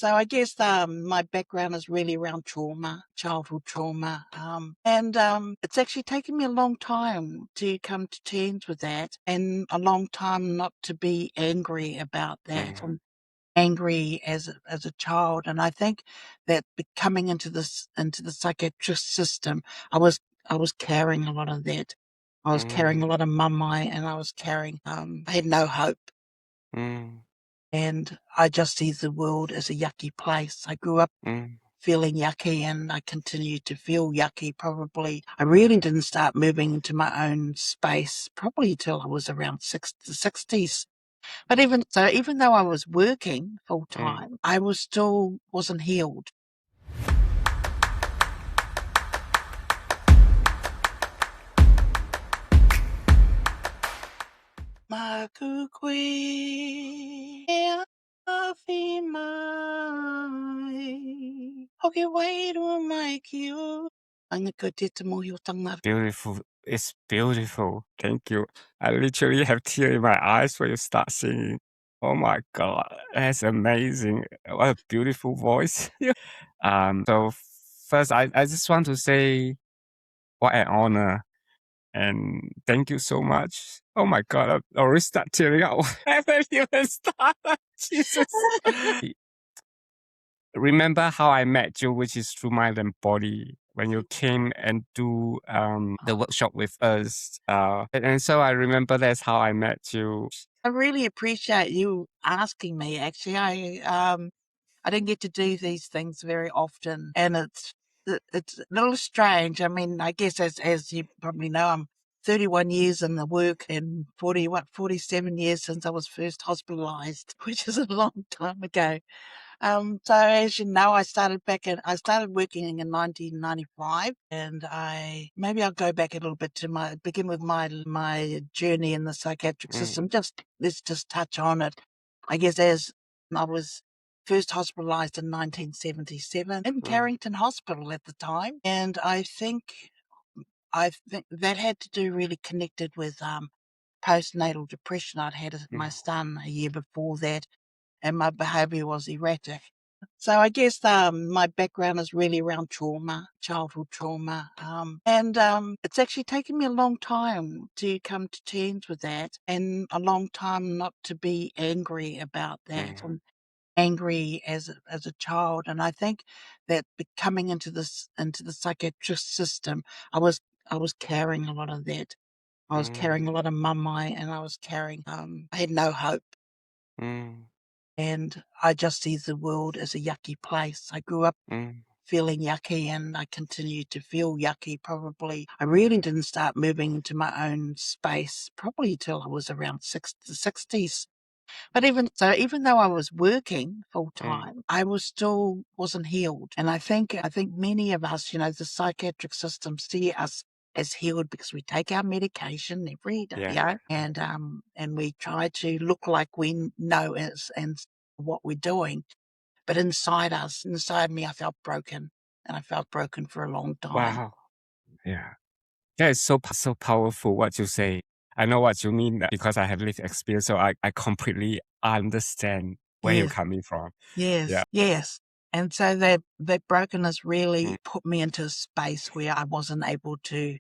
So I guess my background is really around trauma, childhood trauma, and it's actually taken me a long time to come to terms with that, and a long time not to be angry about that, and angry as a child. And I think that coming into the psychiatric system, I was carrying a lot of that. I was carrying a lot of mumai, and I was carrying. I had no hope. And I just see the world as a yucky place. I grew up feeling yucky, and I continued to feel yucky probably. I really didn't start moving into my own space probably till I was around the 60s. But even though I was working full time, I wasn't healed. Makukui e awhi mai. Hoki Wairua mai ki u. Anga ko te te mohi o tangata. Beautiful. It's beautiful. Thank you. I literally have tears in my eyes when you start singing. Oh my God, that's amazing. What a beautiful voice. So first, I just want to say what an honor. And thank you so much. Oh my God, I already start tearing up. I haven't even started. Jesus. Remember how I met you, which is through Mind and Body, when you came and do the workshop with us. And so I remember that's how I met you. I really appreciate you asking me. Actually, I didn't get to do these things very often, and it's a little strange. I mean, I guess as you probably know, I'm 31 years in the work and 47 years since I was first hospitalised, which is a long time ago. So as you know, I started working in 1995, and maybe I'll go back a little bit to begin with my journey in the psychiatric system. Let's just touch on it. I guess as I was first hospitalised in 1977 in Carrington Hospital at the time, and I think that had to do really connected with postnatal depression. I'd had my son a year before that, and my behaviour was erratic. So I guess my background is really around trauma, childhood trauma, and it's actually taken me a long time to come to terms with that, and a long time not to be angry about that, and angry as a child. And I think that coming into the psychiatric system, I was carrying a lot of that. I was carrying a lot of mumai, and I was carrying. I had no hope. And I just see the world as a yucky place. I grew up feeling yucky, and I continued to feel yucky probably. I really didn't start moving into my own space probably till I was around the 60s. But even though I was working full time, I wasn't healed. And I think many of us, the psychiatric system see us as healed because we take our medication every day, and we try to look like we know and what we're doing. But inside me, I felt broken, and I felt broken for a long time. Wow. Yeah. That is so powerful what you say. I know what you mean because I have lived experience, so I completely understand where you're coming from. Yes. And so that brokenness really put me into a space where I wasn't able to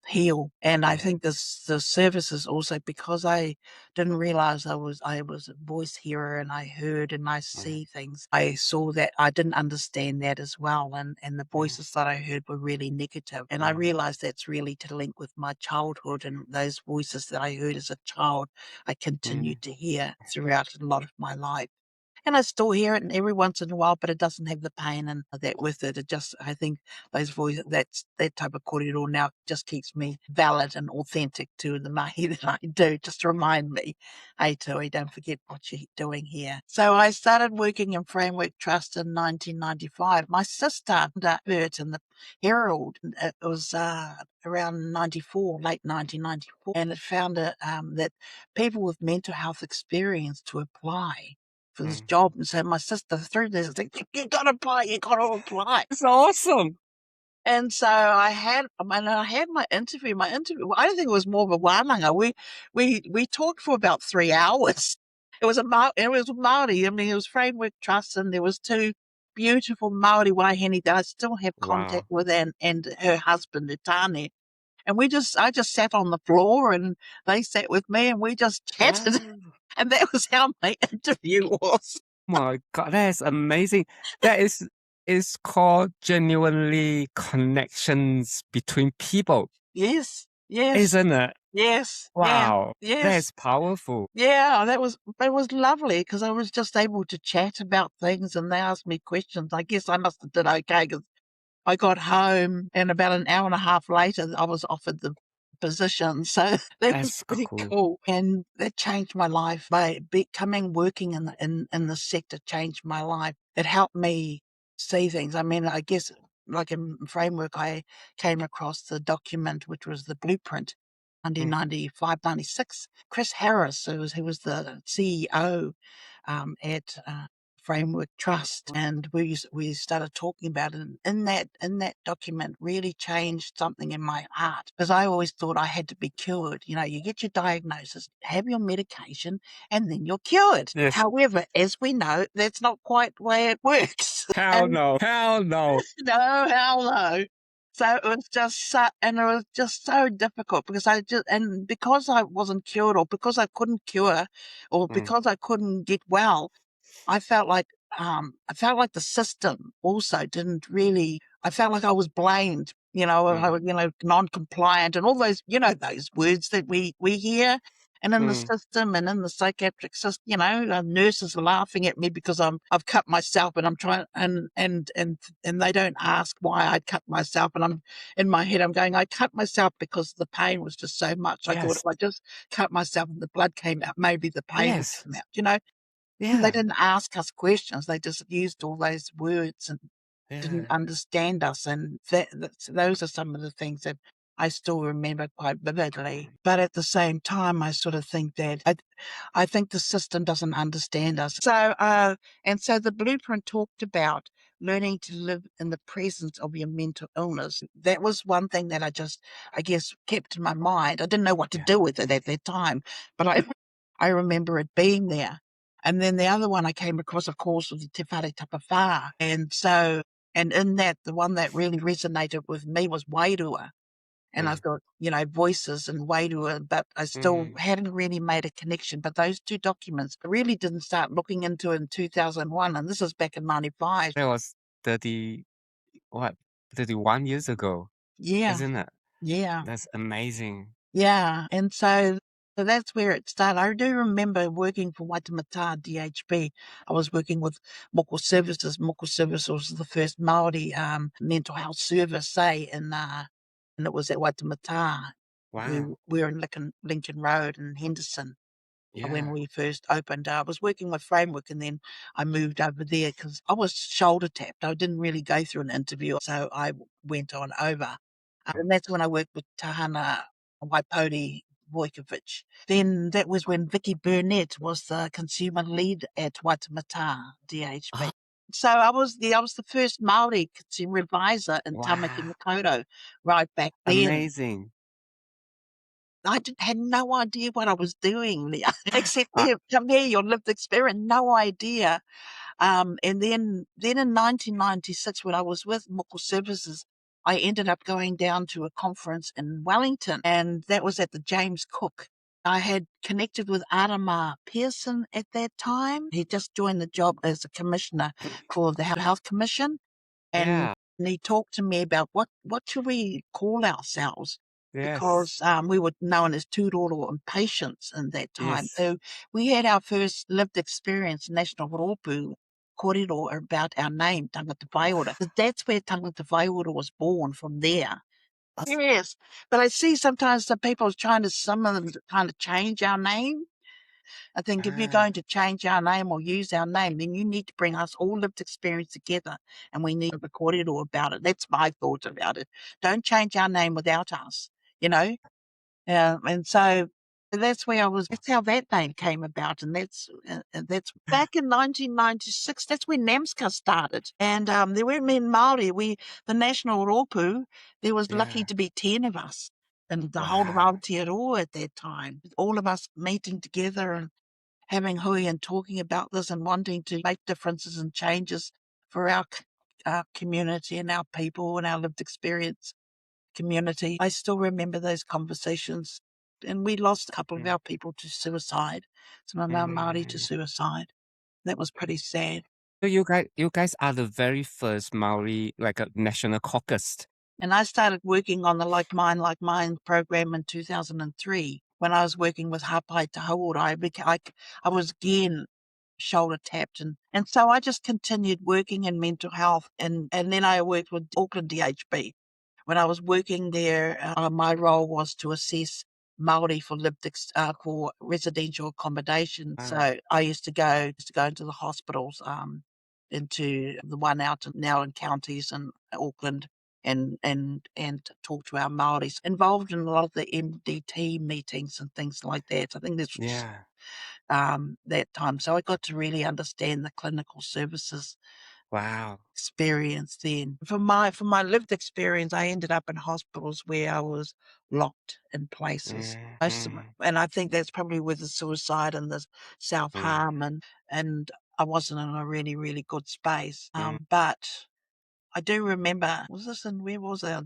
heal. And I think the services also, because I didn't realize I was a voice hearer, and I heard and I see things. I saw that I didn't understand that as well, and the voices that I heard were really negative. And I realized that's really to link with my childhood, and those voices that I heard as a child, I continued to hear throughout a lot of my life. And I still hear it, and every once in a while, but it doesn't have the pain and that with it. It just, I think those voices, that type of kōrero now just keeps me valid and authentic to the mahi that I do, just to remind me, hey Tui, don't forget what you're doing here. So I started working in Framework Trust in 1995. My sister hurt in the Herald. It was around 94, late 1994, and it found that people with mental health experience to apply for this job. And so my sister threw this, you got to apply. It's awesome. And so I had my interview. I don't think it was more of a wānanga. We talked for about 3 hours. It was Māori. I mean, it was Framework Trust, and there was 2 beautiful Māori wahine that I still have contact Wow. with, and her husband, Tane. And I just sat on the floor, and they sat with me, and we just chatted. Oh And that was how my interview was. my God, that is amazing. That is called genuinely connections between people, Yes, yes, isn't it? yes, yeah, Wow, that yes. is powerful. Yeah, it was lovely because I was just able to chat about things, and they asked me questions. I guess I must have did okay because I got home, and about an hour and a half later, I was offered the position. So that was That's pretty cool. cool, and that changed my life. By becoming working in the sector changed my life. It helped me see things. I mean, I guess like in Framework, I came across the document, which was the blueprint. Mm, 1995, 96. Chris Harris, who was the CEO at Framework Trust, and we started talking about it. And in that document, really changed something in my heart because I always thought I had to be cured. You know, you get your diagnosis, have your medication, and then you're cured. yes. However, as we know, that's not quite the way it works. Hell And no. Hell no. no, hell no. So it was just and it was just so difficult because because I wasn't cured, or because I couldn't cure, or Mm, because I couldn't get well, I felt like the system also didn't really. I felt like I was blamed. mm, Non-compliant, and all those, those words that we hear. And in the mm. system, and in the psychiatric system, nurses are laughing at me because I've cut myself, and I'm trying, and they don't ask why I cut myself, and I'm in my head, I'm going, I cut myself because the pain was just so much. I thought Yes. if I just cut myself and the blood came out, maybe the pain would Yes. come out. They Yeah. didn't ask us questions. They just used all those words and didn't Yeah. understand us. And those are some of the things that I still remember quite vividly. But at the same time, I sort of think that I think the system doesn't understand us. So the blueprint talked about learning to live in the presence of your mental illness. That was one thing that I guess, kept in my mind. I didn't know what to Yeah. do with it at that time, but I remember it being there. And then the other one I came across, of course, was the Te Whare Tapawhā. And in that, the one that really resonated with me was Wairua. And I Mm, thought, voices and Wairua, but I still mm. hadn't really made a connection. But those 2 documents, I really didn't start looking into in 2001. And this was back in 95. That was 30, what, 31 years ago, Yeah, isn't it? yeah. That's amazing. Yeah, and so that's where it started. I do remember working for Waitemata DHB. I was working with Moko Services. Moko Services was the first Māori mental health service, and it was at Waitemata. Wow. We were in Lincoln Road in Henderson when Yeah. we first opened. I was working with Framework, and then I moved over there because I was shoulder tapped. I didn't really go through an interview, so I went on over. And that's when I worked with Tahana Waipori Vojkovic. Then that was when Vicky Burnett was the consumer lead at Waitemata DHB. Ah, So I was the first Māori consumer advisor in Tamaki wow. Makaurau right back then. Amazing. Had no idea what I was doing there, except Uh, come here, your lived experience, no idea. And then in 1996, when I was with Moko Services, I ended up going down to a conference in Wellington, and that was at the James Cook. I had connected with Arama Pearson at that time. He just joined the job as a commissioner for the Health Commission, and yeah. he talked to me about what should we call ourselves, Yes. because we were known as Tūroro and patients in that time. Yes. So we had our first lived experience, national rōpū, kōrero, about our name, Tangatawhaiora. That's where Tangatawhaiora was born, from there. Yes. But I see sometimes some people some of them trying to change our name. I think if you're Ah, going to change our name or use our name, then you need to bring us all lived experience together, and we need to record it all about it. That's my thought about it. Don't change our name without us, you know? And so that's where I was. That's how that name came about, and that's back in 1996. That's when NAMSCA started, and there weren't many Maori. The national rōpū. There was lucky yeah. to be 10 of us, and the whole of Wow. Aotearoa at that time. All of us meeting together and having hui and talking about this and wanting to make differences and changes for our community and our people and our lived experience community. I still remember those conversations, and we lost a couple of our people to suicide, some of our Māori to suicide. That was pretty sad. So you guys are the very first Maori, like a national caucus. And I started working on the Like Mine program in 2003. When I was working with Hapai Te Hauora, I was again shoulder tapped. And so I just continued working in mental health. And then I worked with Auckland DHB. When I was working there, my role was to assess Māori for residential accommodation. So I used to go into the hospitals, into the one out now in counties in Auckland, and talk to our Māoris involved in a lot of the MDT meetings and things like that. I think this was that time. So I got to really understand the clinical services experience then. From my lived experience, I ended up in hospitals where I was locked in places. And I think that's probably with the suicide and the self-harm and I wasn't in a really, really good space. But I do remember, where was I?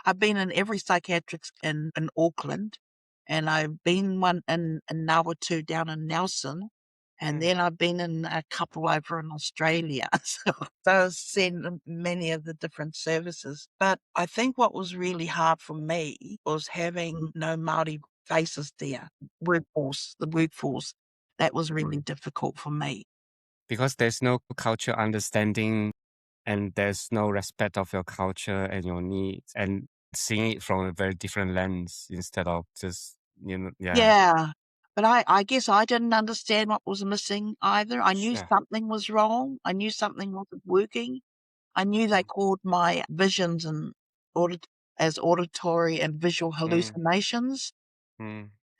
I've been in every psychiatric in Auckland, and I've been one in Nawatu down in Nelson, and then I've been in a couple over in Australia. So I've seen many of the different services. But I think what was really hard for me was having no Māori faces there, the workforce. That was really difficult for me. Because there's no culture understanding and there's no respect of your culture and your needs and seeing it from a very different lens instead of just, Yeah. But I guess I didn't understand what was missing either. I knew something was wrong. I knew something wasn't working. I knew they called my visions and as auditory and visual hallucinations.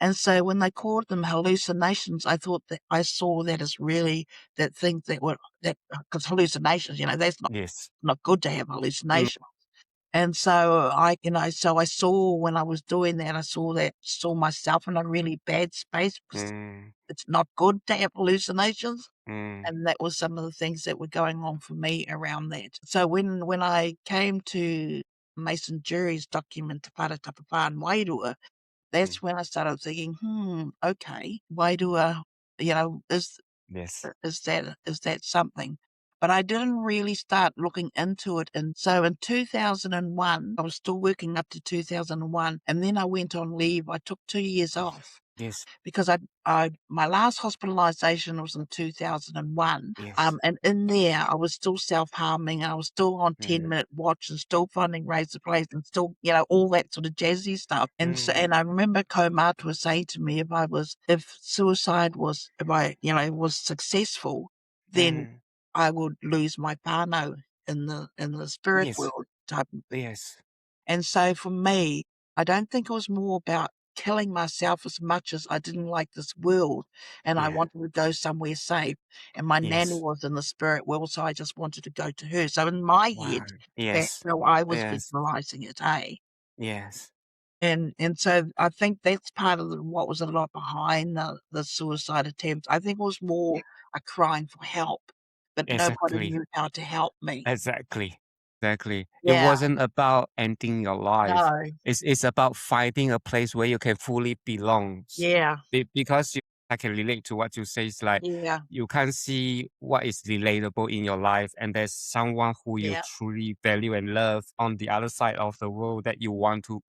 And so when they called them hallucinations, I thought that I saw that as really that things because hallucinations, that's not good to have hallucinations. And so so I saw when I was doing that, I saw myself in a really bad space. It's not good to have hallucinations. And that was some of the things that were going on for me around that. So when I came to Mason Jury's document, Te Whare Tapawha and Wairua, that's when I started thinking, okay, Wairua, is that something? But I didn't really start looking into it. And so in 2001, I was still working up to 2001. And then I went on leave. I took 2 years off because my last hospitalisation was in 2001. And in there, I was still self-harming and I was still on 10-minute watch and still finding razor blades and still, all that sort of jazzy stuff. And so, and I remember Kaumātua saying to me, if suicide was, was successful, then I would lose my whānau in the spirit world type of thing. And so for me, I don't think it was more about killing myself as much as I didn't like this world and I wanted to go somewhere safe. And my nanny was in the spirit world, so I just wanted to go to her. So in my head, that's how I was visualizing it, eh? And so I think that's part of what was a lot behind the suicide attempts. I think it was more a crying for help, but nobody knew how to help me. Exactly. It wasn't about ending your life. No. It's about finding a place where you can fully belong. Yeah. Because I can relate to what you say. It's like you can't see what is relatable in your life, and there's someone who you truly value and love on the other side of the world that you want to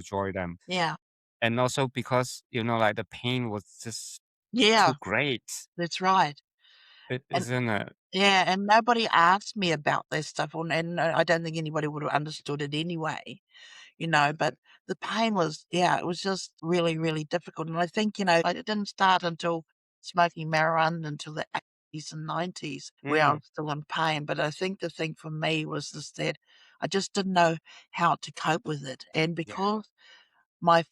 join them. Yeah. And also because like the pain was just Yeah. too great. That's right. Isn't it? Yeah, and nobody asked me about this stuff, and I don't think anybody would have understood it anyway, but the pain was, it was just really, really difficult. And I think, I didn't start until smoking marijuana until the 80s and 90s where I was still in pain. But I think the thing for me was just that I just didn't know how to cope with it. And because my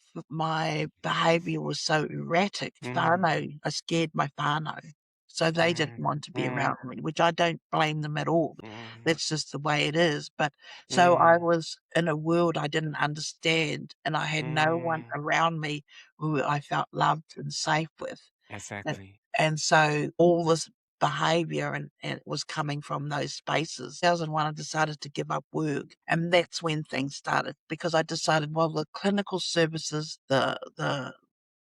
behaviour was so erratic, whānau, I scared my whānau. So they didn't want to be around me, which I don't blame them at all. That's just the way it is. But so I was in a world I didn't understand, and I had no one around me who I felt loved and safe with. Exactly. And so all this behaviour and it was coming from those spaces. 2001, I decided to give up work, and that's when things started, because I decided, well, the clinical services, the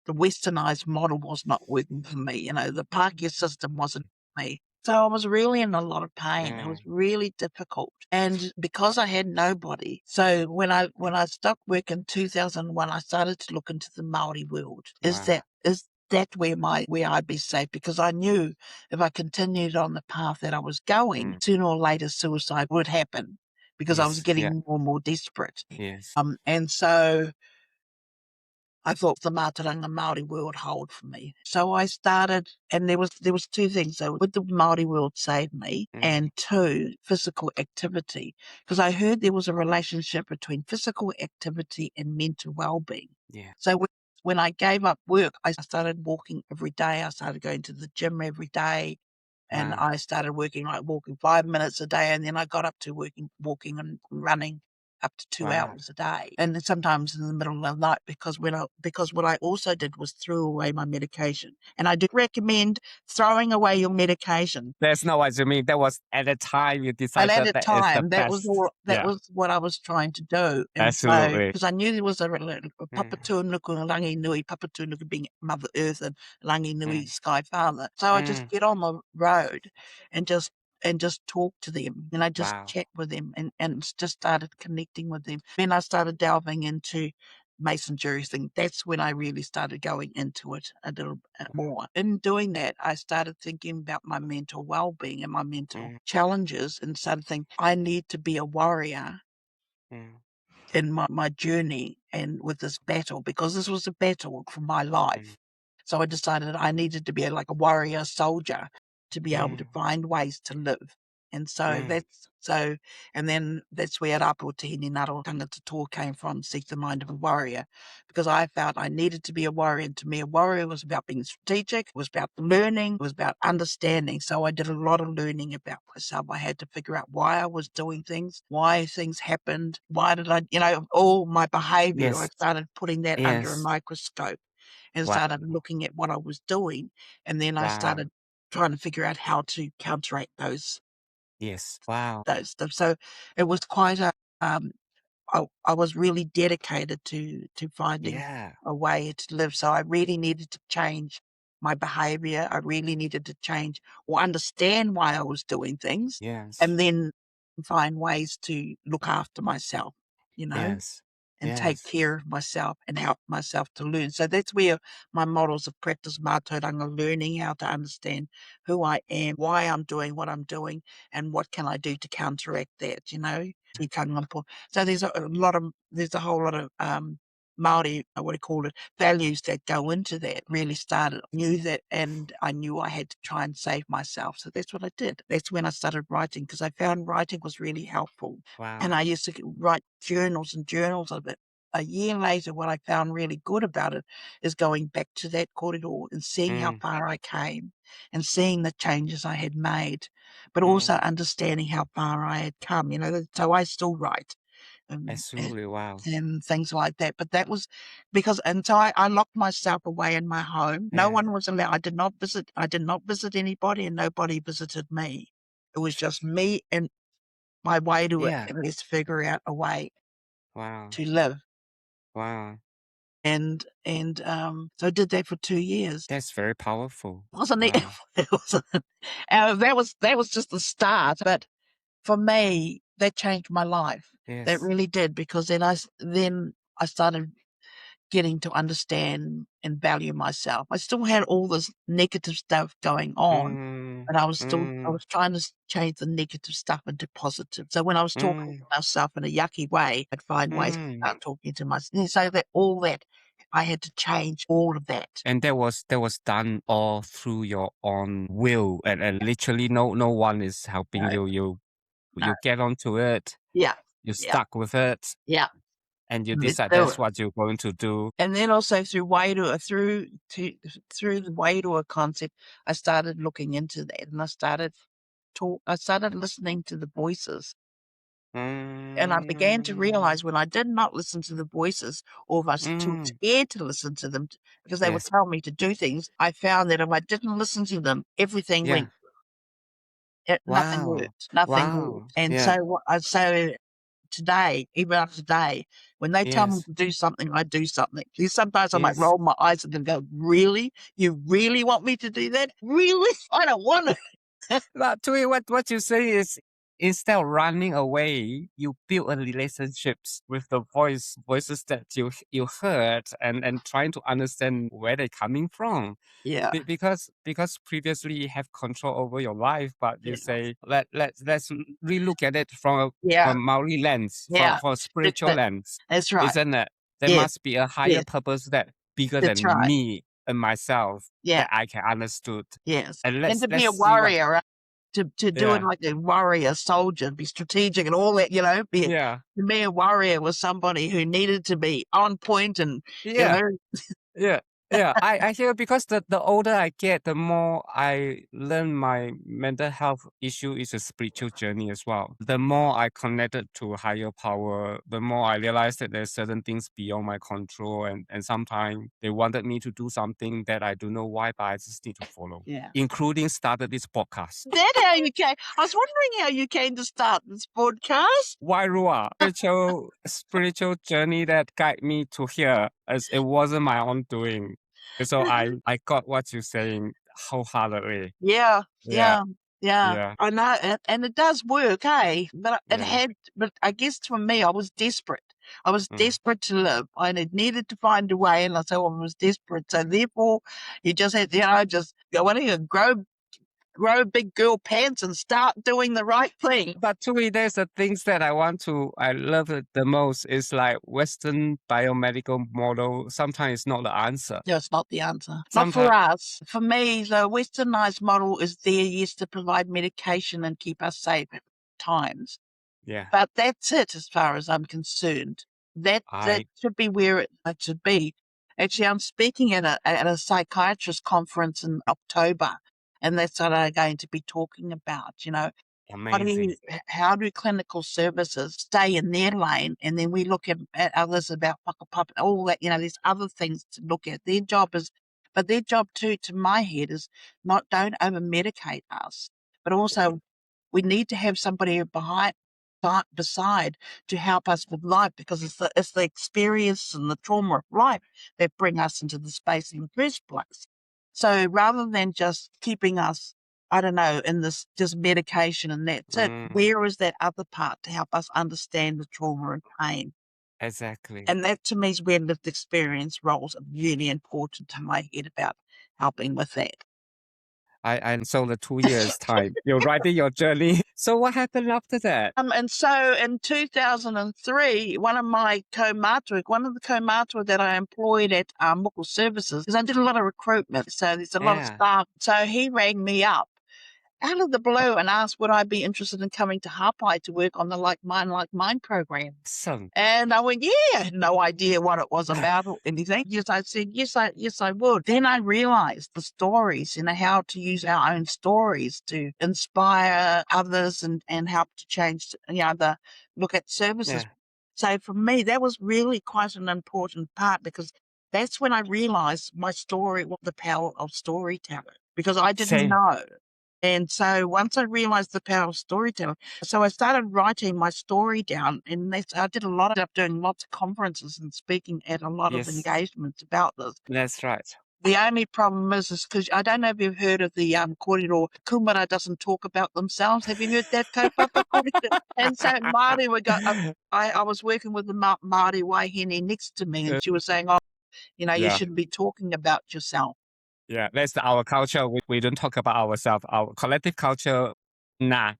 westernized model was not working for me. You know, the Pākehā system wasn't for me. So I was really in a lot of pain. It was really difficult. And because I had nobody, so when I stopped work in 2001, I started to look into the Māori world. Is that where I'd be safe? Because I knew if I continued on the path that I was going, sooner or later suicide would happen, because I was getting more and more desperate. And so I thought the Mātauranga Māori world hold for me. So I started, and there was two things. So would the Māori world save me? And two, physical activity. Because I heard there was a relationship between physical activity and mental well-being. So when I gave up work, I started walking every day. I started going to the gym every day. And I started walking 5 minutes a day. And then I got up to walking and running up to 2 hours a day, and sometimes in the middle of the night, because what I also did was threw away my medication. And I do recommend throwing away your medication. There's no what you mean. That was at the time you And decided at the that is the time, that best. was what I was trying to do. And so, Absolutely. because I knew there was a Papa Tuanuku and Rangi Nui, Papa Tuanuku being Mother Earth and Rangi Nui Sky Father. So I just get on the road and just talk to them, and I just chat with them and just started connecting with them. Then I started delving into Mason Jury's thing. That's when I really started going into it a little bit more. In doing that, I started thinking about my mental well-being and my mental challenges, and started thinking, I need to be a warrior in my journey and with this battle, because this was a battle for my life. So I decided I needed to be like a warrior soldier to be able to find ways to live. And so and then that's where Rapo Tihini Naro Tangata Tō came from, Seek the Mind of a Warrior, because I felt I needed to be a warrior. And to me, a warrior was about being strategic, it was about learning, it was about understanding. So I did a lot of learning about myself. I had to figure out why I was doing things, why things happened, why did I, all my behavior. I started putting that under a microscope and started looking at what I was doing. And then I started trying to figure out how to counteract those stuff. So it was quite I was really dedicated to finding a way to live. So I really needed to change my behavior. I really needed to change or understand why I was doing things, and then find ways to look after myself, and take care of myself and help myself to learn. So that's where my models of practice, mātauranga, learning how to understand who I am, why I'm doing what I'm doing, and what can I do to counteract that, So there's a whole lot of Māori, what do you call it, values that go into that. Really started, knew that, and I knew I had to try and save myself. So that's what I did. That's when I started writing, because I found writing was really helpful. And I used to write journals and journals of it. A year later, what I found really good about it is going back to that corridor and seeing how far I came and seeing the changes I had made, but also understanding how far I had come, so I still write. Absolutely. Wow. And things like that. But that was because, and so I locked myself away in my home. No one was allowed. I did not visit anybody, and nobody visited me. It was just me and my way to at least figure out a way to live. And so I did that for 2 years. That's very powerful. Wasn't it? It wasn't. That was just the start. But for me, that changed my life. That really did, because then I started getting to understand and value myself. I still had all this negative stuff going on, but I was trying to change the negative stuff into positive. So when I was talking to myself in a yucky way, I'd find ways to start talking to myself. So that I had to change all of that. And that was done all through your own will, and literally no one is helping you. You get onto it. Yeah. You stuck with it. Yeah. And you decide that's what you're going to do. And then also through Wairua, through the Wairua concept, I started looking into that, and I started listening to the voices And I began to Mm, realize when I did not listen to the voices, or if I was too mm, scared to listen to them because they would yes. tell me to do things, I found that if I didn't listen to them, everything Yeah. went, nothing Wow. worked, nothing Wow. worked. And Yeah. so today, even up to today, when they tell me Yes. to do something, I do something. Because sometimes I might Yes. roll my eyes at them and go, really? You really want me to do that? Really? I don't want to. But Tui, what you say is instead of running away, you build a relationships with the voices that you heard and trying to understand where they're coming from. Yeah. Because previously you have control over your life, but you Yeah. say let's relook at it from Yeah. a Maori lens, Yeah. from a spiritual lens, That's right. isn't it? There Yes. must be a higher Yes. purpose that bigger That's than right. me and myself Yeah. that I can understood. Yes. And And to be let's a see what warrior, to do it yeah. like a warrior soldier, be strategic and all that, Yeah. to be a warrior was somebody who needed to be on point and, you Yeah. know, Yeah. Yeah. I hear because the older I get, the more I learn my mental health issue is a spiritual journey as well. The more I connected to higher power, the more I realized that there's certain things beyond my control and sometimes they wanted me to do something that I don't know why, but I just need to follow. yeah. Including started this podcast. That how you came? I was wondering how you came to start this podcast. Wairua, spiritual journey that guide me to here, as it wasn't my own doing. So I got what you're saying wholeheartedly. Yeah, Yeah, yeah, yeah. yeah. I know, and it does work, hey. Yeah. But I guess for me, I was desperate. I was Mm. desperate to live, and it needed to find a way, and so I was desperate. So therefore, you just had, just go in and grow big girl pants and start doing the right thing. But to me, there's the things that I love it the most is like Western biomedical model. Sometimes it's not the answer. No, it's not the answer. Not Sometimes, for us. For me, the westernized model is there, yes, to provide medication and keep us safe at times. yeah, But that's it as far as I'm concerned. That I should be where it should be. Actually, I'm speaking at a psychiatrist conference in October, and that's what I'm going to be talking about. amazing. How do clinical services stay in their lane, and then we look at others about whakapapa, all that. There's other things to look at. But their job too, to my head, is don't over medicate us, but also we need to have somebody beside to help us with life, because it's the experience and the trauma of life that bring us into the space in the first place. So rather than just keeping us, I don't know, in this just medication and that's it, Mm, where is that other part to help us understand the trauma and pain? exactly. And that to me is where lived experience roles are really important to my head about helping with that. I so the 2 years time, you're writing your journey. So what happened after that? And so in 2003, one of the kaumātua that I employed at Local Services, because I did a lot of recruitment, so there's a lot of Yeah. staff. So he rang me up out of the blue and asked would I be interested in coming to Hapai to work on the Like Mine program. Son. And I went, yeah, had no idea what it was about or anything. Yes, I said, yes, I would. Then I realized the stories, how to use our own stories to inspire others and help to change, look at services. Yeah. So for me, that was really quite an important part, because that's when I realized my story, what the power of storytelling, because I didn't Same. know. And so once I realized the power of storytelling, so I started writing my story down, and I did doing lots of conferences and speaking at a lot of Yes. engagements about this. That's right. The only problem is because I don't know if you've heard of the kōrero, kumara doesn't talk about themselves. Have you heard that, kaupapa kōrero? And so Māori I was working with the Māori waihine next to me, and she was saying, you Yeah. shouldn't be talking about yourself. Yeah. That's our culture. We don't talk about ourselves. Our collective culture, nah.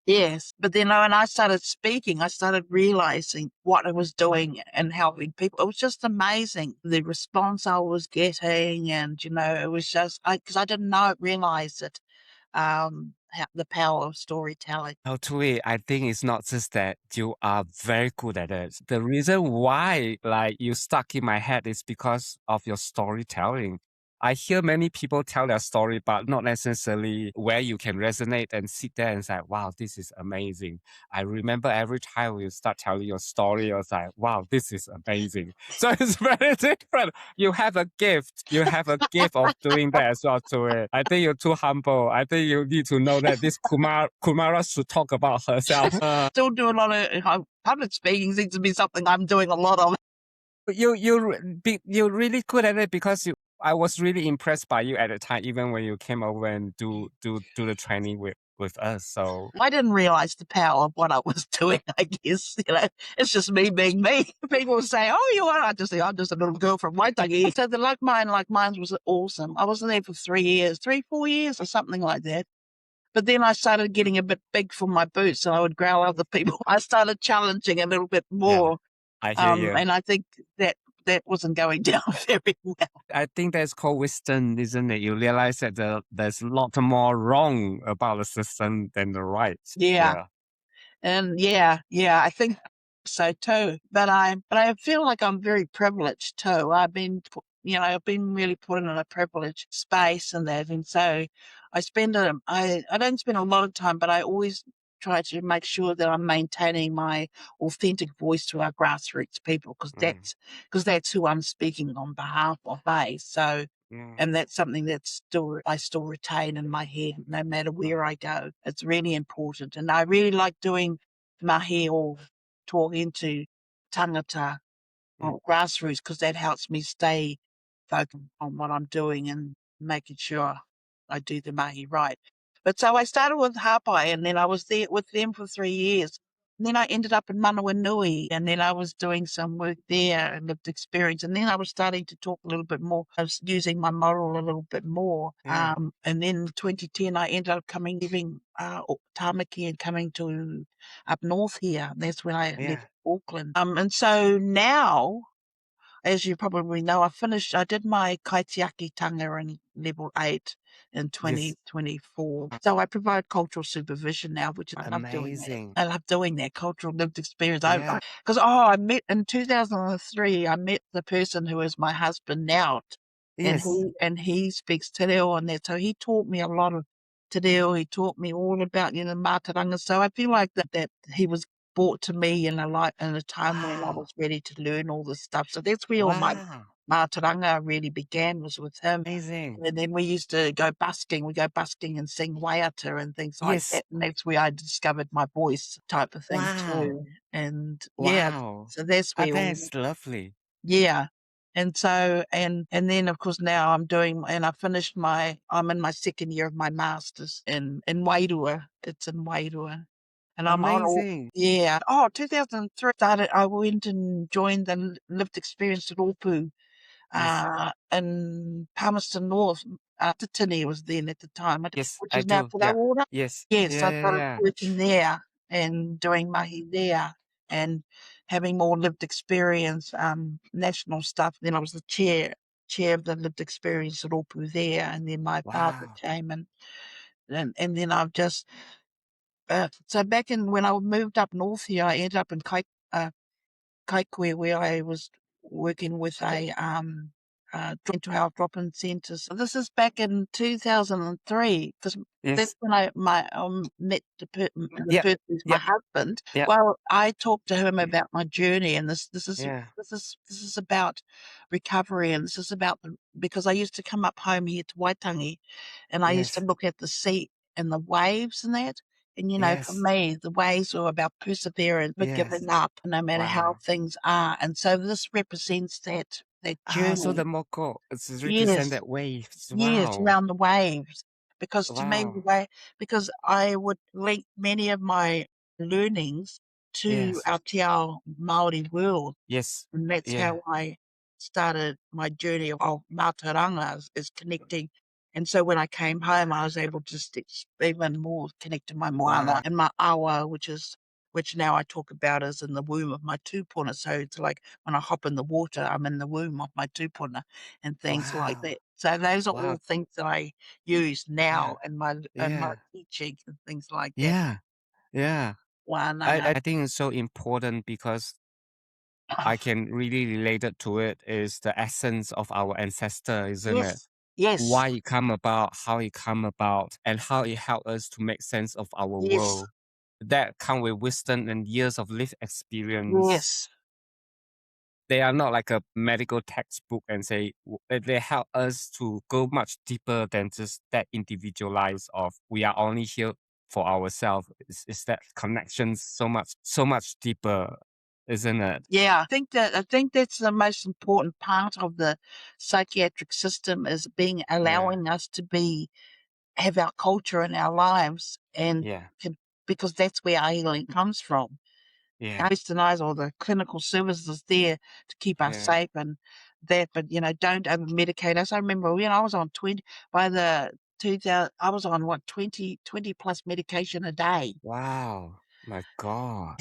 Yes. But then when I started speaking, I started realizing what I was doing and helping people. It was just amazing, the response I was getting. And, it was just, because I didn't realize it, the power of storytelling. Oh, Tui, I think it's not just that you are very good at it. The reason why, like, you stuck in my head is because of your storytelling. I hear many people tell their story, but not necessarily where you can resonate and sit there and say, wow, this is amazing. I remember every time you start telling your story, I was like, wow, this is amazing. So it's very different. You have a gift. You have a gift of doing that as well to it. I think you're too humble. I think you need to know that this Kumara should talk about herself. Still do a lot of public speaking seems to be something I'm doing a lot of. You're really good at it because I was really impressed by you at the time, even when you came over and do the training with us. So I didn't realize the power of what I was doing, I guess. It's just me being me. People say, oh, you are. I just say, I'm just a little girl from Waitangi. So the like mine was awesome. I was there for 4 years or something like that. But then I started getting a bit big for my boots and I would growl other people. I started challenging a little bit more. I hear you. And I think that wasn't going down very well. I think that's called wisdom, isn't it? You realize that there's a lot more wrong about the system than the right. Yeah. And I think so too. But I feel like I'm very privileged too. I've been really put in a privileged space and that. And so I don't spend a lot of time, but I always try to make sure that I'm maintaining my authentic voice to our grassroots people because that's who I'm speaking on behalf of. So. And that's something that I still retain in my head, no matter where I go. It's really important. And I really like doing mahi or talking to tangata or grassroots because that helps me stay focused on what I'm doing and making sure I do the mahi right. But so I started with Hapai and then I was there with them for 3 years. And then I ended up in Manawanui and then I was doing some work there and lived experience. And then I was starting to talk a little bit more. I was using my moral a little bit more. And then in 2010, I ended up leaving Tamaki and coming to up north here. That's when I left Auckland. And so now, as you probably know, I did my kaitiakitanga in level 8 in 2024. So I provide cultural supervision now, which I love doing that. I love doing that cultural lived experience. Because I met in 2003, I met the person who is my husband now. And he speaks te reo and that. So he taught me a lot of te reo. He taught me all about, Mātauranga. So I feel like that he was brought to me in a time when I was ready to learn all this stuff. So that's where all my Mātauranga really began, was with him. Amazing. And then we used to go busking. We go busking and sing waiata and things like that. And that's where I discovered my voice type of thing too. And so that's where that's lovely. Yeah. And so, and then of course now I'm in my second year of my master's in Wairua. It's in Wairua. And I'm amazing. 2003 I went and joined the lived experience at Opu, in Palmerston North. Titini was then at the time, which is now Pudawater. Yes. I started working there and doing mahi there and having more lived experience, national stuff. Then I was the chair of the lived experience at Opu there, and then my father came and then I've just so back when I moved up north here, I ended up in Kaikoura, where I was working with a mental health drop-in centre. So this is back in 2003, because that's when I met the person who's my husband. Well, I talked to him about my journey, and this is about recovery, and this is about because I used to come up home here to Waitangi, and I used to look at the sea and the waves and that. And, for me, the waves were about perseverance, but giving up no matter how things are. And so this represents that journey. So the moko, it's represent that waves. Yes, around the waves. Because to me, because I would link many of my learnings to our Te Ao Māori world. And that's how I started my journey of Mātauranga, is connecting. And so when I came home, I was able to even more connect to my moana and my awa, which now I talk about as in the womb of my tūpuna. So it's like when I hop in the water, I'm in the womb of my tūpuna and things like that. So those are all things that I use now in my teaching and things like that. I think it's so important because I can really relate it to it is the essence of our ancestor, isn't it? Yes. why it come about, how it come about, and how it helped us to make sense of our Yes. world. That come with wisdom and years of lived experience. Yes. They are not like a medical textbook and say they help us to go much deeper than just that individualized of we are only here for ourselves. It's that connection so much deeper, isn't it? Yeah, I think that's the most important part of the psychiatric system is allowing us to have our culture in our lives and Yeah. because that's where our healing comes from. Yeah. Westernize all the clinical services there to keep us Yeah. safe and that, but don't over medicate us. I remember when I was on 20 by the 2000, I was on 20 plus medication a day. Wow. My God.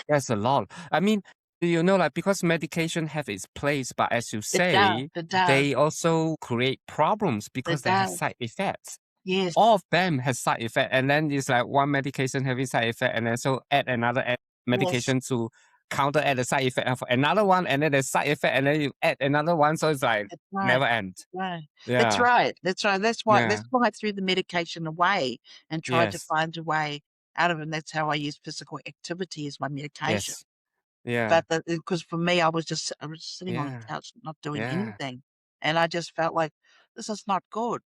That's a lot. I mean, like because medication have its place, but as you say, It does. they also create problems because they have does. side effects. Yes. All of them has side effect, and then it's like one medication having side effect, and then so add another medication to counteract the side effect of another one, and then the side effect, and then you add another one, so it's like That's right. never end. Right. Yeah. That's right. That's right. That's why Yeah. I threw the medication away and tried to Yes. find a way out of it. And that's how I use physical activity as my medication. Yes. Yeah. But because for me, I was sitting on the Yeah. couch, not doing Yeah. anything. And I just felt like this is not good.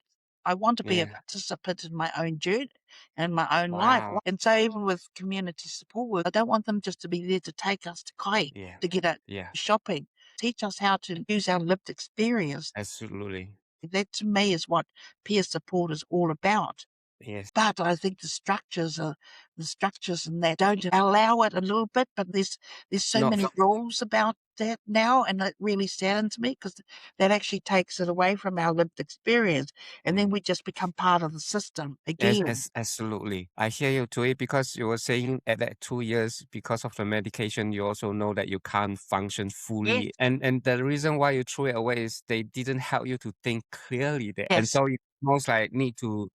I want to be a Yeah. participant in my own journey and my own life. Wow. And so even with community support work, I don't want them just to be there to take us to Kai Yeah. to get out Yeah. shopping. Teach us how to use our lived experience. Absolutely. That to me is what peer support is all about. Yes. But I think the structures and that don't allow it a little bit, but there's so Not many rules about that now, and it really saddens me because that actually takes it away from our lived experience, and then we just become part of the system again. Absolutely. I hear you, Tui, because you were saying at that 2 years, because of the medication, you also know that you can't function fully. Yes. And the reason why you threw it away is they didn't help you to think clearly there. And Yes. so you most like need to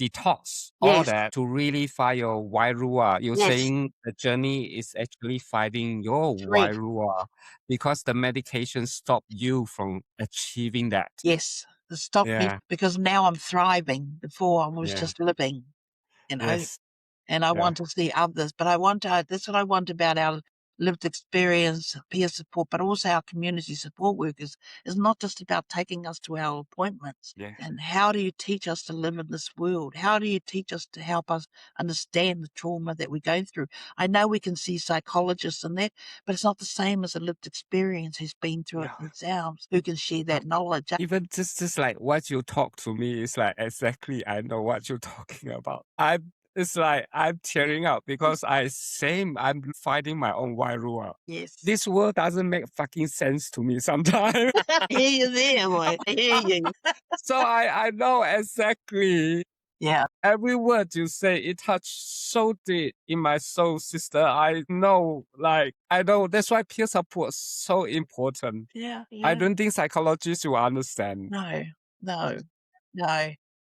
detox all Yes. that to really find your Wairua. You're Yes. saying the journey is actually finding your Right. Wairua because the medication stopped you from achieving that. Yes. It stopped me Yeah. because now I'm thriving. Before I was Yeah. just living, Yes. and I Yeah. want to see others. But that's what I want about our lived experience, peer support, but also our community support workers is not just about taking us to our appointments. Yeah. And how do you teach us to live in this world? How do you teach us to help us understand the trauma that we're going through? I know we can see psychologists and that, but it's not the same as a lived experience who's been through it themselves, who can share that knowledge. Even just like what you talk to me is like exactly I know what you're talking about. It's like I'm tearing up because I'm finding my own Wairua. Yes. This world doesn't make fucking sense to me sometimes. I hear you there, boy. I hear you. So I know exactly. Yeah. Every word you say, it touched so deep in my soul, sister. I know that's why peer support is so important. Yeah. I don't think psychologists will understand. No.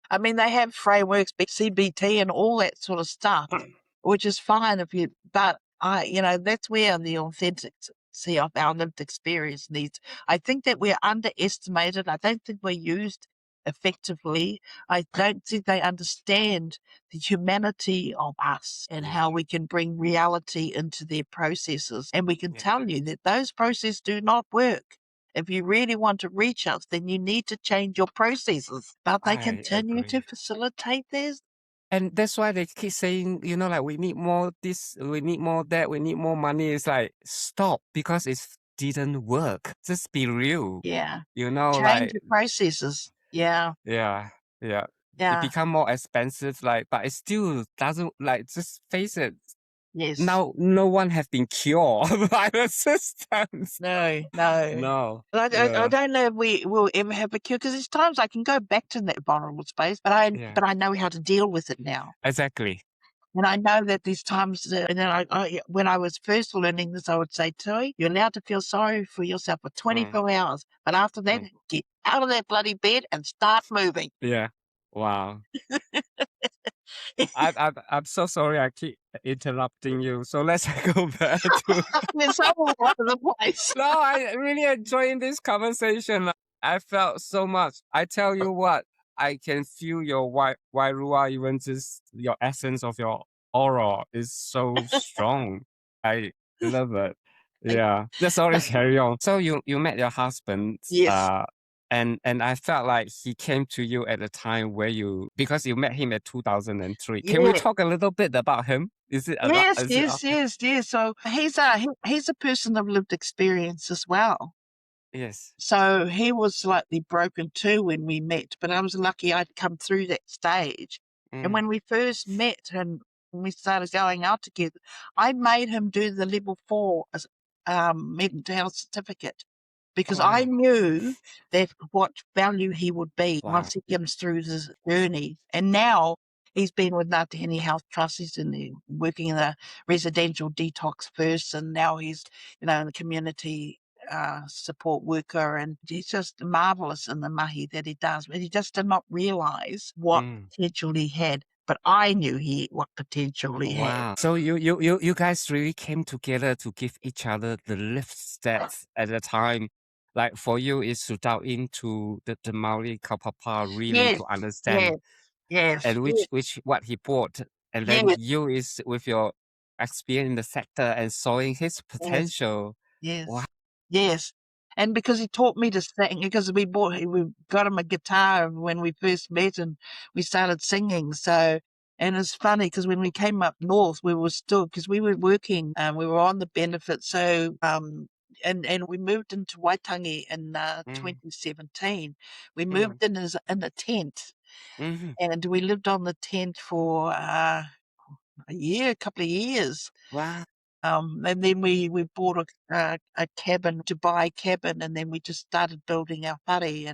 I mean, they have frameworks, CBT and all that sort of stuff, which is fine but that's where the authenticity of our lived experience needs. I think that we're underestimated. I don't think we're used effectively. I don't think they understand the humanity of us and how we can bring reality into their processes. And we can tell you that those processes do not work. If you really want to reach us, then you need to change your processes. But they continue to facilitate theirs. And that's why they keep saying, like we need more this, we need more that, we need more money. It's like, stop, because it didn't work. Just be real. Yeah. Change your processes. Yeah. Yeah. It become more expensive, but it still doesn't, just face it. Yes. Now, no one has been cured by the systems. No. I don't know if we will ever have a cure because there's times I can go back to that vulnerable space, but I know how to deal with it now. Exactly. And I know that these times, and then when I was first learning this, I would say, Tui, you're allowed to feel sorry for yourself for 24 hours. But after that, get out of that bloody bed and start moving. Yeah. Wow. I'm so sorry I keep interrupting you. So let's go back to... We're so all over the place. No, I really enjoying this conversation. I felt so much. I tell you what, I can feel your Wairua, even just your essence of your aura is so strong. I love it. Yeah. Yeah, sorry, carry on. So you met your husband, Yes, and I felt like he came to you at a time where because you met him at 2003. Can we yeah. talk a little bit about him? Is it a lot? Yes, Is it yes, okay? yes, yes. So he's a person of lived experience as well. Yes. So he was slightly broken too when we met, but I was lucky I'd come through that stage. And Mm, when we first met and when we started going out together, I made him do the level 4 mental health certificate because I wow. knew that what value he would be Wow. once he comes through this journey. And now he's been with Ngāti Health Trust. He's working in the residential detox first, and now he's in the community support worker, and he's just marvelous in the mahi that he does. But he just did not realise what Mm. potential he had. But I knew what potential he had. Wow. So you guys really came together to give each other the lifts that at the time, like for you, is to dive into the Maori kaupapa really Yes, to understand yes, yes, and yes, which what he brought. And then yes, you is with your experience in the sector and showing his yes. potential. Wow. Yes, yes, and because he taught me to sing, because we got him a guitar when we first met, and we started singing. So, and it's funny because when we came up north, we were still because we were working, we were on the benefits. So, and we moved into Waitangi in Mm, 2017. We mm, moved in a tent, hmm. and we lived on the tent for a couple of years. Wow. And then we bought a cabin, Dubai cabin, and then we just started building our whare,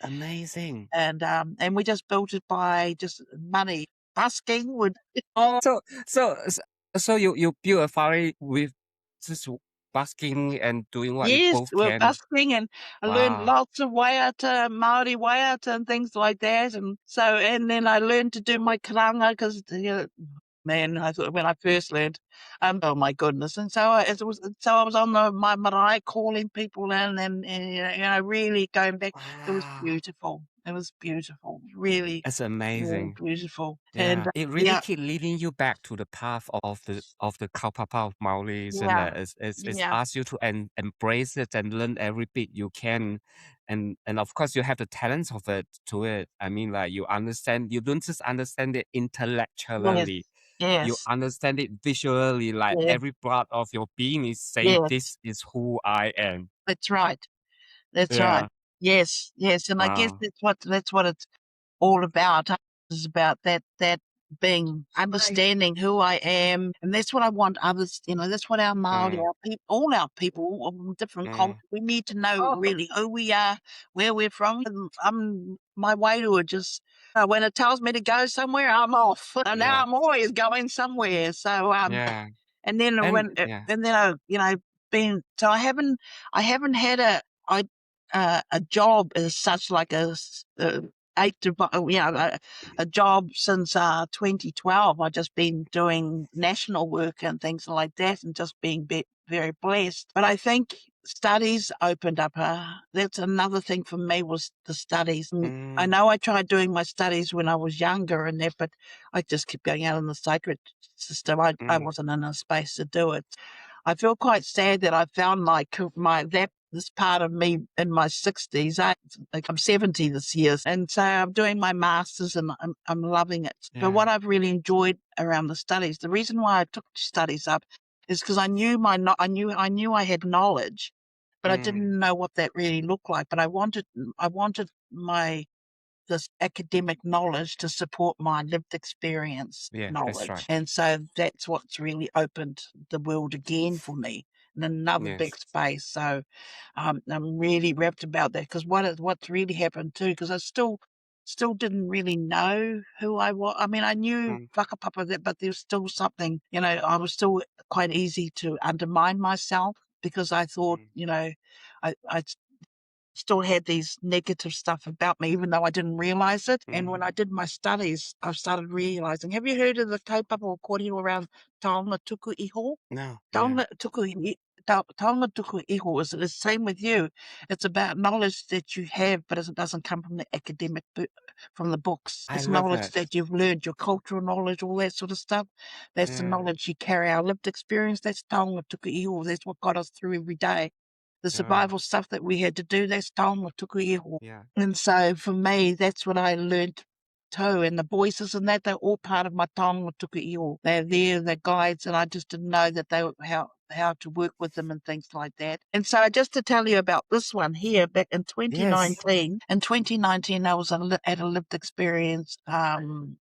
Amazing. and we just built it by just money. Busking would Oh, so you build a fire with just basking and doing what you yes, both we're can. busking, and I learned Wow. lots of waiata, Maori waiata, and things like that. And then I learned to do my karanga because man, I thought when I first learned, oh my goodness! And so I was on my marae calling people in, and really going back. It was Wow. beautiful. It was beautiful, really, It's really amazing. beautiful. And Yeah. It really yeah, keep leading you back to the path of the kaupapa of Maoris and yeah, it's yeah, asked you to embrace it and learn every bit you can. And of course you have the talents of it to it. I mean like you don't just understand it yes, intellectually. You yes, understand it visually, like yes, every part of your being is saying, yes. "This is who I am." That's right. That's right. Yeah. Yes, yes, and I guess Wow. that's what it's all about. It's about that being understanding who I am, and that's what I want others. That's what our Māori, Mm, our people, all our people of different cultures, mm, we need to know really who we are, where we're from. And my Wairua just when it tells me to go somewhere, I'm off, and now yeah. I'm always going somewhere. So Yeah. and then And yeah. and then been so I haven't had a job as such like eight to a job since 2012. I've just been doing national work and things like that, and just being very blessed. But I think studies opened up. That's another thing for me was the studies. And I Mm, know I tried doing my studies when I was younger and that, but I just kept going out in the sacred system. I mm, wasn't in a space to do it. I feel quite sad that I found this part of me in my 60s. Like I'm 70 this year, and so I'm doing my masters, and I'm loving it. But yeah. what I've really enjoyed around the studies, the reason why I took studies up, is because I knew I had knowledge, but I Mm, didn't know what that really looked like. But I wanted my this academic knowledge to support my lived experience yeah, that's knowledge. right. And so that's what's really opened the world again for me in another big Yes. space. So I'm really rapt about that because what's really happened too, because I still didn't really know who I was. I mean, I knew Mm, whakapapa that, but there's still something, I was still quite easy to undermine myself because I thought, mm, I still had these negative stuff about me, even though I didn't realize it. And when mm. I did my studies, I started realizing. Have you heard of the kaupapa or kōrero around Taonga tuku iho? No, yeah. Taonga tuku Taonga tuku iho is the same with you. It's about knowledge that you have, but it doesn't come from the academic from the books. I It's love knowledge that. that you've learned, your cultural knowledge, all that sort of stuff. That's the Yeah, knowledge you carry, our lived experience. That's Taonga tuku iho. That's what got us through every day. The yeah, survival stuff that we had to do, that's Taonga tuku iho. yeah. And so for me, that's what I learned too. And the voices and that, they're all part of my Taonga tuku iho. They're there, they're guides, and I just didn't know that they were how to work with them and things like that. And so just to tell you about this one here, back in Yes. 2019, I was at a lived experience kaupapa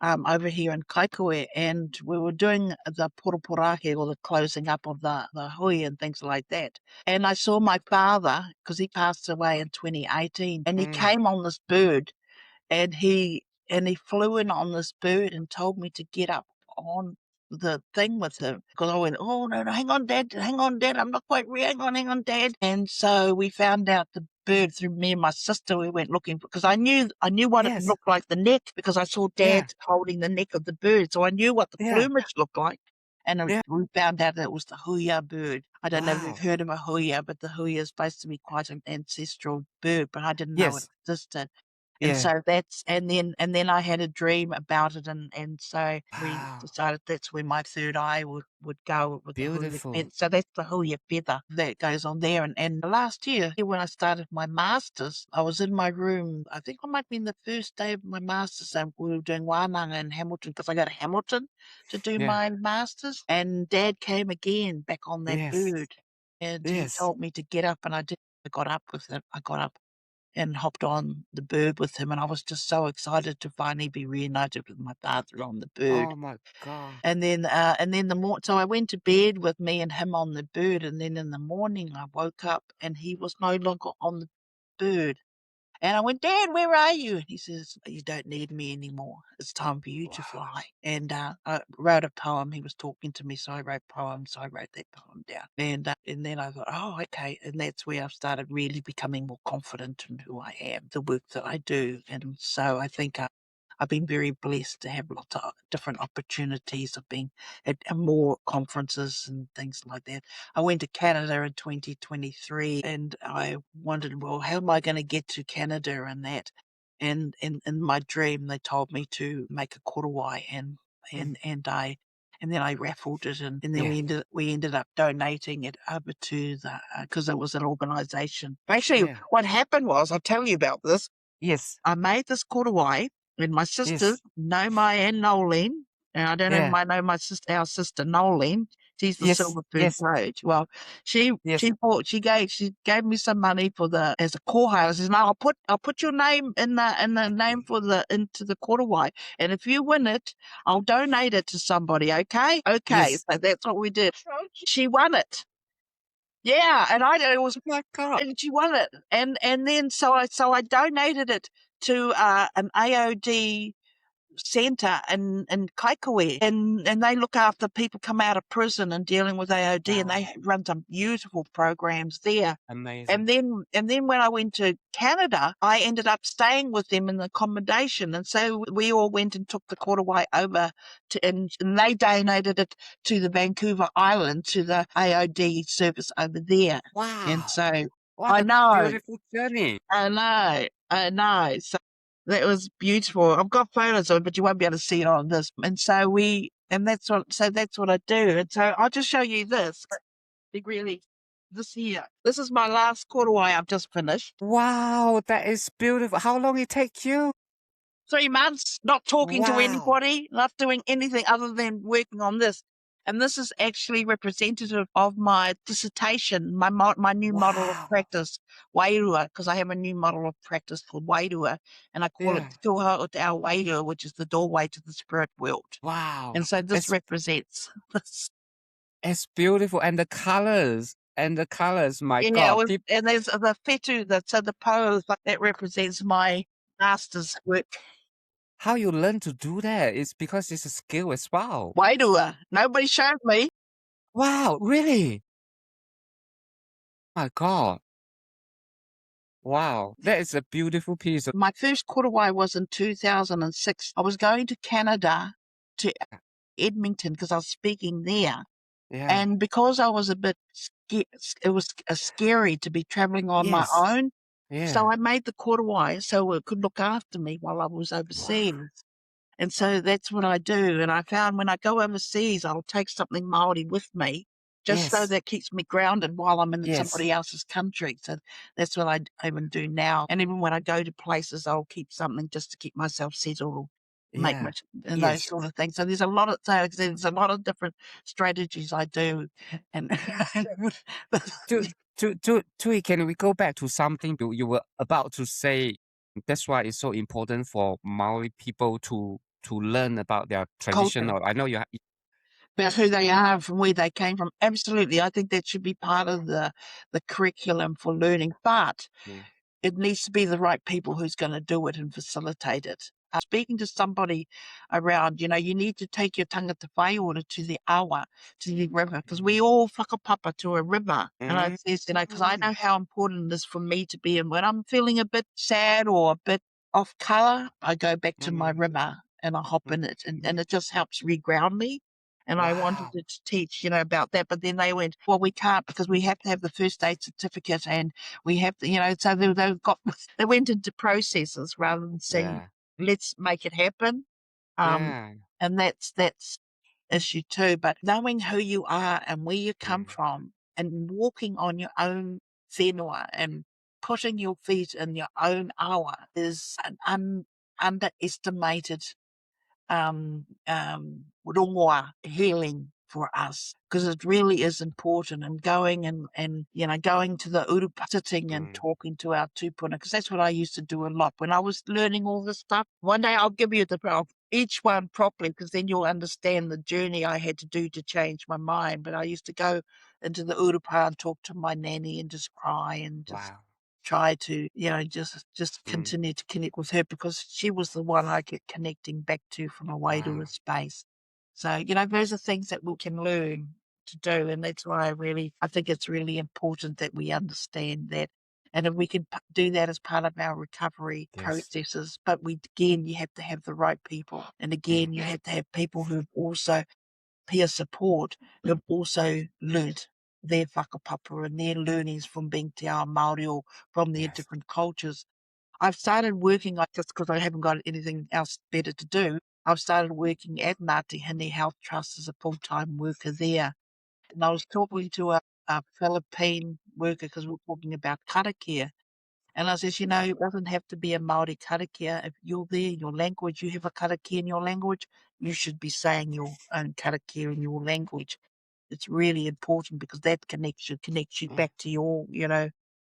over here in Kaikoe, and we were doing the poroporahe, or the closing up of the hui and things like that. And I saw my father, because he passed away in 2018, and he Mm. came on this bird, and he flew in on this bird and told me to get up on the thing with him, because I went, oh no, hang on, Dad, I'm not quite ready, hang on, Dad. And so we found out the bird through me and my sister. We went looking, because I knew what it Yes. looked like, the neck, because I saw Dad Yeah, holding the neck of the bird, so I knew what the yeah, plumage looked like. And yeah. we found out that it was the huia bird. I don't know if you've Wow. heard of a huia, but the huia is supposed to be quite an ancestral bird, but I didn't know it Yes. existed. And Yeah. so and then I had a dream about it, and so we Wow. decided that's where my third eye would go, with the huia Beautiful. feather. So that's the huia feather that goes on there. And last year, when I started my masters, I was in my room. I think I might be in the first day of my masters, and we were doing wānanga in Hamilton, because I go to Hamilton to do Yeah. my masters. And Dad came again back on that Yes. bird, and he Yes. told me to get up, and I did. I got up with it. I got up and hopped on the bird with him, and I was just so excited to finally be reunited with my father on the bird. Oh my God. And then so I went to bed with me and him on the bird, and then in the morning I woke up and he was no longer on the bird. And I went, Dad, where are you? And he says, you don't need me anymore. It's time for you to Wow. fly. And I wrote a poem. He was talking to me, so I wrote poems. So I wrote that poem down. And then I thought, oh, okay. And that's where I've started really becoming more confident in who I am, the work that I do. And so I think I've been very blessed to have lots of different opportunities of being at more conferences and things like that. I went to Canada in 2023, and I wondered, well, how am I going to get to Canada and that? And in my dream, they told me to make a korowai, and Mm. then I raffled it, and then Yeah. we ended up donating it over to the because it was an organisation. Actually, Yeah. what happened was, I'll tell you about this. Yes. I made this korowai, and my sisters, Yes. Nomai and Nolene, and I don't know if Yeah. I know our sister Nolene. She's the Yes. silver fern Yes. toad. Well, she Yes. she bought she gave me some money for the as a kohai. I says, no, I'll put your name in the name for the into the korowai, and if you win it, I'll donate it to somebody. Okay, okay. Yes. So that's what we did. She won it. Yeah, and it was Oh my God. and she won it, and then so I donated it to an AOD centre in Kaikoe, and they look after people come out of prison and dealing with AOD, and Wow. they run some beautiful programs there. Amazing. And then when I went to Canada, I ended up staying with them in the accommodation, and so we all went and took the korowai over to, and they donated it to the Vancouver Island, to the AOD service over there. And Wow. so What I a know, beautiful journey. I know. So that was beautiful. I've got photos of it, but you won't be able to see it on this. And so that's what I do. And so I'll just show you this. Really, this here. This is my last korowai I've just finished. Wow, that is beautiful. How long it take you? 3 months, not talking to Wow. anybody, not doing anything other than working on this. And this is actually representative of my dissertation, my new model of Wow. practice, Wairua, because I have a new model of practice called Wairua, and I call it Yeah. Te Tuha o Te Ao Wairua, which is the doorway to the spirit world. Wow. And so this It's represents this. it's beautiful. And the colors. My Yeah, God. and there's the fetu, so the pose, like, that represents my master's work. How you learn to do that? It's because it's a skill as well. Wairua. Nobody showed me. Wow, really? My God. Wow. That is a beautiful piece of My first korowai was in 2006. I was going to Canada, to Edmonton, because I was speaking there. Yeah. And because I was a bit it was scary to be traveling on my Yes. own, Yeah. so I made the korowai so it could look after me while I was Wow. overseas. And so that's what I do. And I found when I go overseas, I'll take something Māori with me just so Yes. that keeps me grounded while I'm in Yes. somebody else's country. So that's what I even do now. And even when I go to places, I'll keep something just to keep myself settled or make Yeah. and those Yes. sort of things. So there's a lot of different strategies I do. And Tui, can we go back to something you were about to say? That's why it's so important for Maori people to learn about their culture. traditional. I know you. About who they are, from where they came from. Absolutely. I think that should be part of the curriculum for learning. But Mm, it needs to be the right people who's going to do it and facilitate it. Speaking to somebody around, you need to take your Tangatawhaiora to the awa, to the river, because we all whakapapa to a river. And I says, because I know how important it is for me to be. And when I'm feeling a bit sad or a bit off colour, I go back to my river and I hop in it. And it just helps reground me. And I wanted Wow. to teach, about that. But then they went, well, we can't because we have to have the first aid certificate and we have to, so they went into processes rather than saying, Yeah. let's make it happen. Yeah. And that's issue too. But knowing who you are and where you come Mm, from and walking on your own whenua and putting your feet in your own awa is an underestimated rongoa healing for us because it really is important and going and going to the urupa, sitting and talking to our tupuna because that's what I used to do a lot when I was learning all this stuff. One day I'll give you each one properly because then you'll understand the journey I had to do to change my mind. But I used to go into the urupa and talk to my nanny and just cry and just wow. try to, just Mm, continue to connect with her because she was the one I get connecting back to from a wow. Wairua space. So, those are things that we can learn to do. And that's why I think it's really important that we understand that. And if we can do that as part of our recovery Yes. processes, but again, you have to have the right people. And again, you have to have people who've also peer support who've also learnt their whakapapa and their learnings from being te ao Māori or from their Yes. different cultures. I've started working like this because I haven't got anything else better to do. I've started working at Ngāti Hine Health Trust as a full-time worker there. And I was talking to a Philippine worker because we're talking about karakia. And I says, it doesn't have to be a Māori karakia. If you're there, your language, you have a karakia in your language, you should be saying your own karakia in your language. It's really important because that connects you back to your,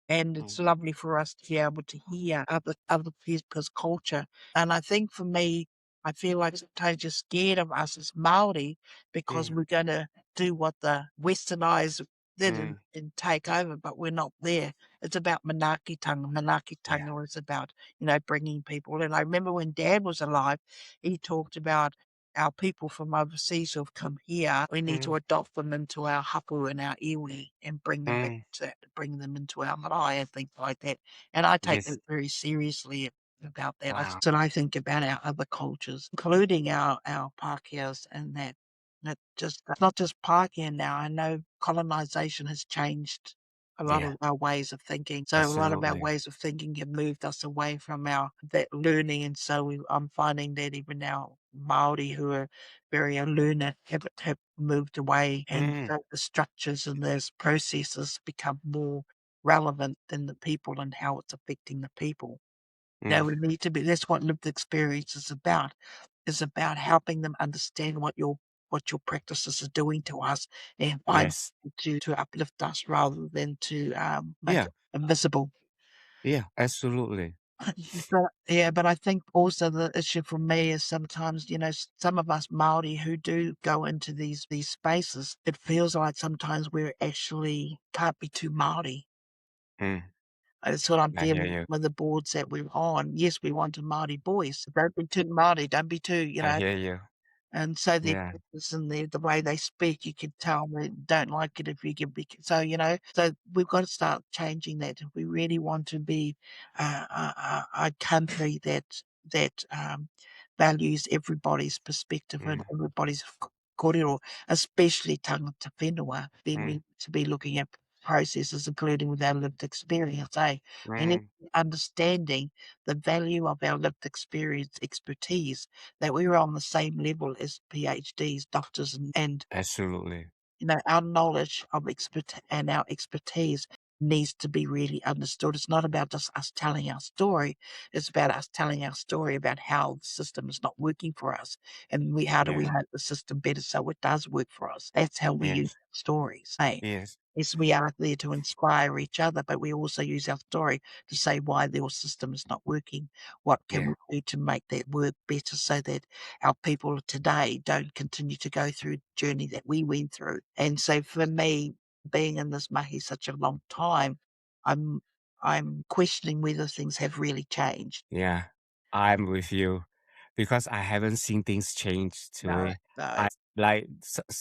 and it's lovely for us to be able to hear other people's culture. And I think for me, I feel like sometimes you're scared of us as Māori because we're going to do what the Westernized did and take over, but we're not there. It's about manaakitanga. Yeah. Manaakitanga is about, bringing people. And I remember when Dad was alive, he talked about our people from overseas who've come here, we need to adopt them into our hapu and our iwi and bring them back bring them into our marae and things like that. And I take Yes. that very seriously about that. Wow. I think about our other cultures, including our Pākehās and that. It's not just Pākehā now. I know colonization has changed a lot Yeah. of our ways of thinking. So a lot of our Absolutely. ways of thinking have moved us away from that learning. And so I'm finding that even now Māori who are very learned have moved away and so the structures and those processes become more relevant than the people and how it's affecting the people. We need to be, that's what lived experience is about helping them understand what your practices are doing to us and find Yes. to uplift us rather than to make Yeah. it invisible. Yeah. Absolutely. But I think also the issue for me is sometimes, some of us Māori who do go into these spaces, it feels like sometimes we're actually can't be too Māori. Mm, That's what I'm I hear feeling you. with the boards that we're on. Yes, we want a Māori voice. Don't be too Māori. Don't be too, I hear you. And so their Yeah. purpose and the way they speak, you can tell they don't like it if you give big. So, so we've got to start changing that if we really want to be a country that values everybody's perspective and Mm, everybody's kōrero, especially tangata whenua, then we mm, need to be looking at processes, including with our lived experience, eh? We need mm, to be understanding the value of our lived experience, expertise, that we're on the same level as PhDs, doctors, and absolutely. our knowledge of and our expertise needs to be really understood. It's not about just us telling our story. It's about us telling our story about how the system is not working for us, and how do we Yeah. make the system better so it does work for us. That's how we use Yes. stories. Hey, Yes. yes, we are there to inspire each other, but we also use our story to say why their system is not working. What can Yeah. we do to make that work better so that our people today don't continue to go through the journey that we went through? And so for me, being in this mahi such a long time, I'm I'm questioning whether things have really changed. Yeah. I'm with you because I haven't seen things change to No, it. no. I like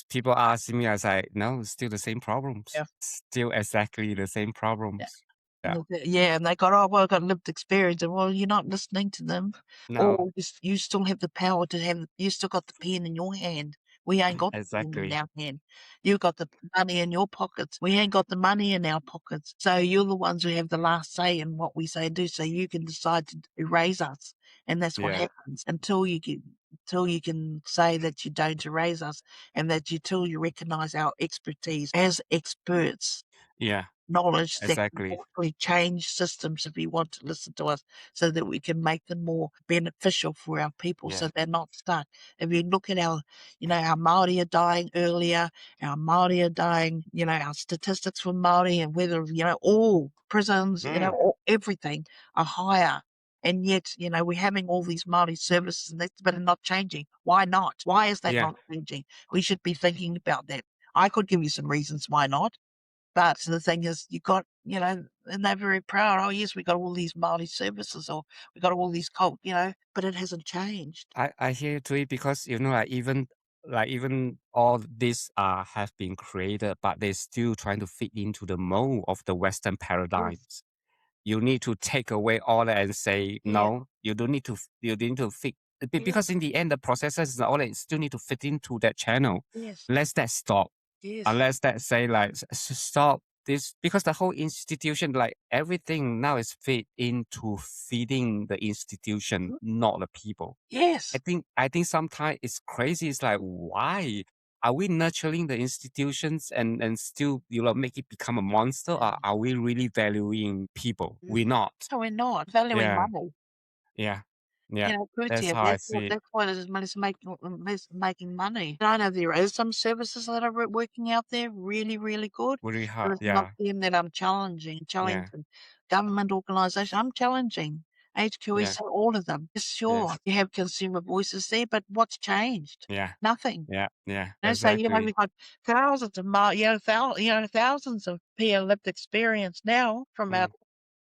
people asking me, I was like, no, still the same problems. Yeah. Still exactly the same problems. Yeah. Yeah, and they got, "Oh, well, I've got lived experience," and, well, you're not listening to them, No, or you still have the power to have you still got the pen in your hand. We ain't got the pen in exactly. our hand. You got the money in your pockets. We ain't got the money in our pockets. So you're the ones who have the last say in what we say and do, so you can decide to erase us, and that's what Yeah. happens until you can say that you don't erase us and that till you recognise our expertise as experts Yeah. knowledge that can Exactly. actually change systems if you want to listen to us so that we can make them more beneficial for our people so Yeah. they're not stuck. If you look at our Māori are dying earlier, our Māori are dying, our statistics for Māori and whether, all prisons, Mm. everything are higher. And yet, we're having all these Māori services and that's but are not changing. Why not? Why is that Yeah. not changing? We should be thinking about that. I could give you some reasons why not. But the thing is, you got, and they're very proud. Oh, yes, we got all these Māori services, or we got all these but it hasn't changed. I hear you to it because even all this have been created, but they're still trying to fit into the mold of the Western Yes. paradigms. You need to take away all that and say Yeah. no. You don't need to. You need to fit Yeah. because in the end, the processes and all that still need to fit into that channel. Yes. Unless that stop, Yes. unless that say like stop this because the whole institution, like everything now is fit into feeding the institution, Mhm. not the people. I Yes. think I think sometimes it's crazy. It's like why are we nurturing the institutions and still make it become a monster? Or are we really valuing people? We're not. So we're not valuing Yeah, money. yeah, yeah. That's Kutia, how I see it. that's what it is making money. I know there is some services that are working out there really, really good, Really but hard. it's not Yeah, them that I'm challenging. yeah, Challenging government organisation, I'm challenging yeah. HQEC, all of them. Yes, sure, Yes. you have consumer voices there, but what's changed? Yeah, Nothing. yeah, yeah. So Exactly. we've got thousands of thousands of peer lived experience now from our Mm.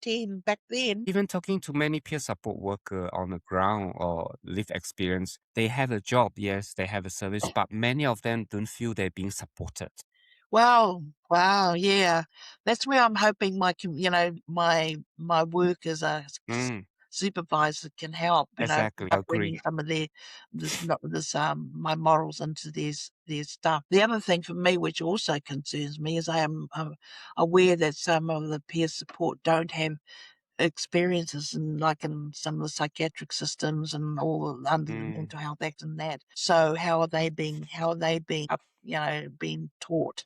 team back then. Even talking to many peer support worker on the ground or live experience, they have a job, yes, they have a service, but many of them don't feel they're being supported. Wow, yeah. That's where I'm hoping my work as a Mm, supervisor can help, exactly. by Agree. bringing some of my morals into their stuff. The other thing for me, which also concerns me, is I am aware that some of the peer support don't have experiences in some of the psychiatric systems and all under the Mm, Mental Health Act and that. So how are they being taught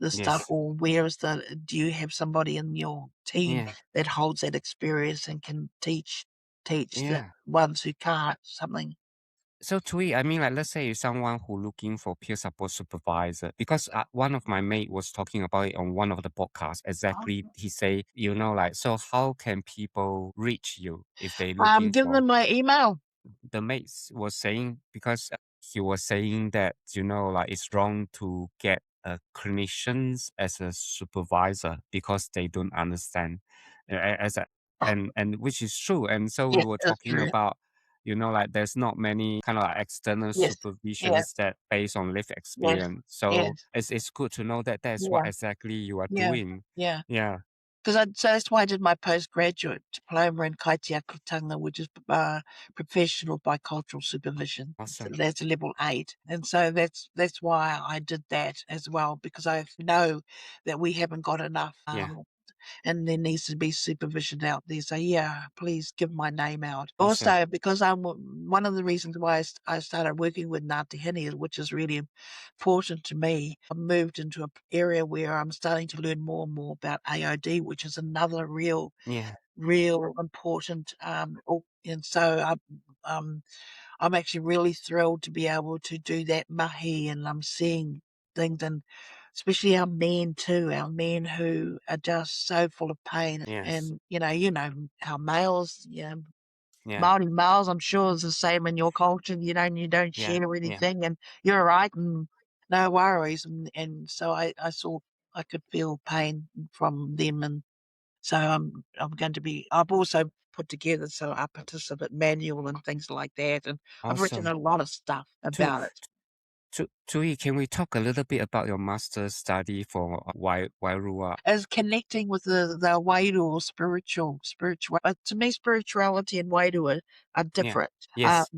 the stuff, yes. or do you have somebody in your team Yeah. that holds that experience and can teach the Yeah. ones who can't something? So Tui, I mean, like, let's say someone who looking for peer support supervisor, because one of my mate was talking about it on one of the podcasts. Exactly, he say, like, so how can people reach you if they looking Give for? them my email. The mates was saying because he was saying that like it's wrong to get clinicians as a supervisor because they don't understand as a and which is true. And so we Yes, were that's talking true. about like there's not many kind of like external Yes, yes, supervisions that based on lived yes, experience. yes, So it's good to know that that's what yeah, exactly you are yeah, doing. yeah. Yeah. So that's why I did my postgraduate diploma in kaitiakitanga, which is professional bicultural supervision. Awesome. That's level 8, and so that's why I did that as well, because I know that we haven't got enough. Yeah. And there needs to be supervision out there. So yeah, please give my name out. Awesome. Also, because I'm one of the reasons why I started working with Ngāti Hini, which is really important to me. I moved into an area where I'm starting to learn more and more about AOD, which is another real Yeah. important. And so I'm actually really thrilled to be able to do that mahi, and I'm seeing things, and especially our men too, our men who are just so full of pain. Yes. And our males, Yeah. Māori males, I'm sure is the same in your culture. You don't Yeah. share Yeah. anything, and you're right, and no worries. And so I saw, I could feel pain from them, and so I'm going to be. I've also put together a participant manual and things like that, and I've written Awesome. a lot of stuff To about it. Tui, can we talk a little bit about your master's study for Wairua? As connecting with the Wairua spiritual. To me, spirituality and Wairua are Yeah. different, Yes.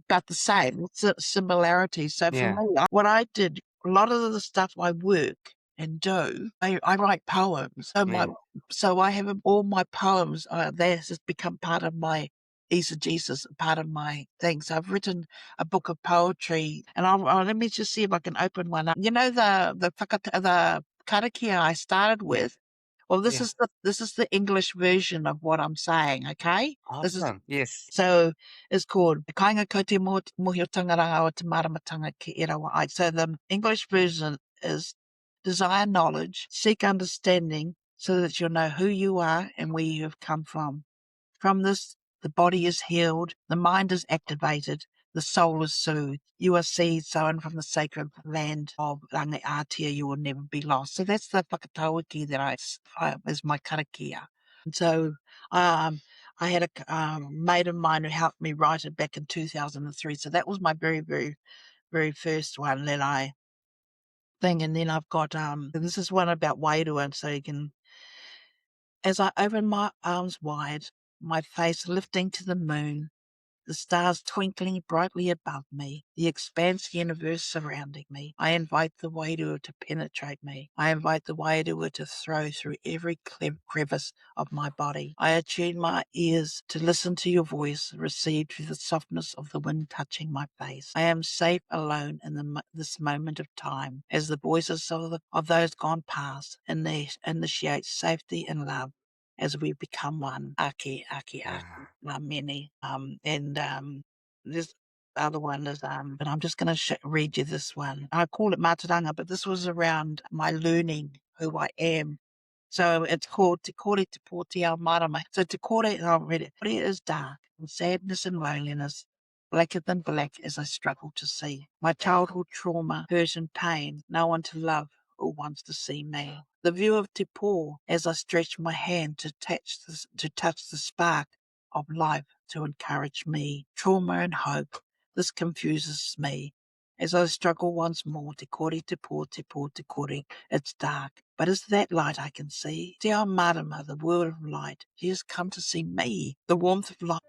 but the same. It's a similarity. So for Yeah. me, what I did, a lot of the stuff I work and do, I write poems. Yeah. So I have all my poems. They has become part of my eisegesis, part of my thing. So I've written a book of poetry, and let me just see if I can open one up. You know the Karakia I started Yeah. with. Well, Yeah. this is the English version of what I'm saying. Okay, this is Awesome. Yes. so it's called Kainga ko te mohi o tangaranga o te maramatanga ki era wa ai. So the English version is desire knowledge, seek understanding, so that you'll know who you are and where you have come from. From this, the body is healed, the mind is activated, the soul is soothed. You are seed sown from the sacred land of Rangiatia. You will never be lost. So that's the whakatauki that I is my karakia. And so I had a mate of mine who helped me write it back in 2003. So that was my very, very, very first one that I thing. And then I've got this is one about Wairua, and so you can, as I open my arms wide, my face lifting to the moon, the stars twinkling brightly above me, the expanse universe surrounding me. I invite the Wairua to penetrate me. I invite the Wairua to throw through every crevice of my body. I attune my ears to listen to your voice, received through the softness of the wind touching my face. I am safe alone in this moment of time, as the voices of those gone past initiate safety and love as we become one. Aki, aki, aki. Yeah. Many. This other one is, but I'm just going to read you this one. I call it Mātauranga, but this was around my learning who I am. So it's called Te Kore Te Pōti Ao Marama. So Te Kore, and I'll read it. Kore is dark, and sadness and loneliness, blacker than black as I struggle to see. My childhood trauma, hurt and pain, no one to love or wants to see me. The view of Te Pō as I stretch my hand to touch the spark of life to encourage me. Trauma and hope, this confuses me. As I struggle once more, te kore te pō, te pō, te kore, it's dark. But it's that light I can see. Te ao marama, the world of light. She has come to see me, the warmth of light.